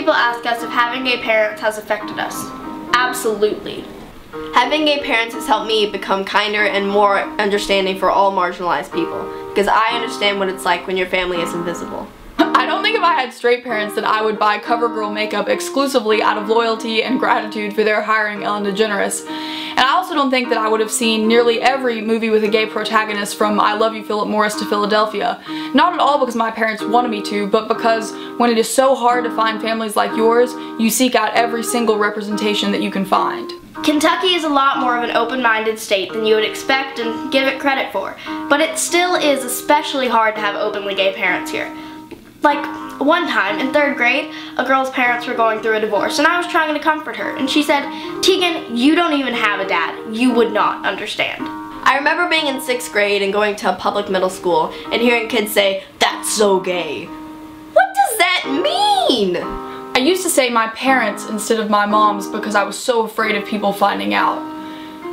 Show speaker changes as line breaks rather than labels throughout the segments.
people ask us if having gay parents has affected us. Absolutely.
Having gay parents has helped me become kinder and more understanding for all marginalized people, because I understand what it's like when your family is invisible.
I don't think if I had straight parents that I would buy CoverGirl makeup exclusively out of loyalty and gratitude for their hiring Ellen DeGeneres. And I also don't think that I would have seen nearly every movie with a gay protagonist from I Love You Philip Morris to Philadelphia. Not at all because my parents wanted me to, but because when it is so hard to find families like yours, you seek out every single representation that you can find.
Kentucky is a lot more of an open-minded state than you would expect and give it credit for, but it still is especially hard to have openly gay parents here. Like, one time in 3rd grade, a girl's parents were going through a divorce and I was trying to comfort her, and she said, "Tegan, you don't even have a dad. You would not understand."
I remember being in 6th grade and going to a public middle school and hearing kids say, "That's so gay." What does that mean?
I used to say my parents instead of my mom's because I was so afraid of people finding out.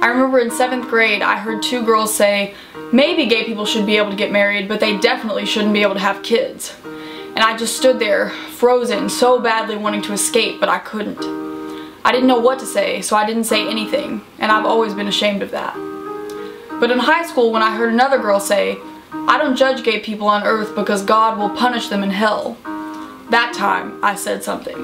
I remember in 7th grade I heard 2 girls say, maybe gay people should be able to get married, but they definitely shouldn't be able to have kids. And I just stood there, frozen, so badly wanting to escape, but I couldn't. I didn't know what to say, so I didn't say anything, and I've always been ashamed of that. But in high school, when I heard another girl say, "I don't judge gay people on earth because God will punish them in hell," that time I said something.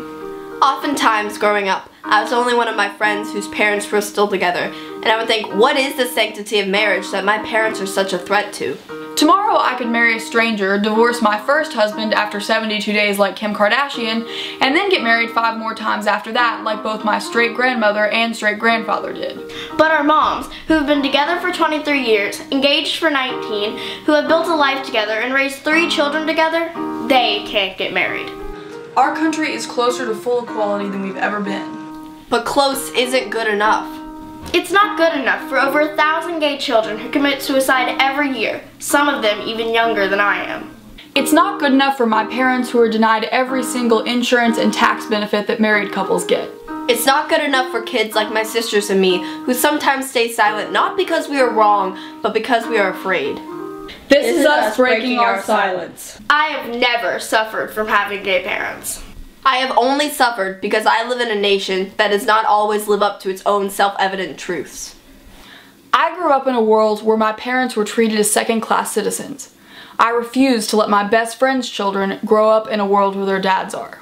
Oftentimes, growing up, I was only one of my friends whose parents were still together, and I would think, what is the sanctity of marriage that my parents are such a threat to?
Tomorrow I could marry a stranger, divorce my first husband after 72 days like Kim Kardashian, and then get married 5 more times after that like both my straight grandmother and straight grandfather did.
But our moms, who have been together for 23 years, engaged for 19, who have built a life together and raised 3 children together, they can't get married.
Our country is closer to full equality than we've ever been.
But close isn't good enough.
It's not good enough for over 1,000 gay children who commit suicide every year, some of them even younger than I am.
It's not good enough for my parents who are denied every single insurance and tax benefit that married couples get.
It's not good enough for kids like my sisters and me, who sometimes stay silent not because we are wrong, but because we are afraid.
This is us breaking our silence.
I have never suffered from having gay parents.
I have only suffered because I live in a nation that does not always live up to its own self-evident truths.
I grew up in a world where my parents were treated as second-class citizens. I refuse to let my best friend's children grow up in a world where their dads are.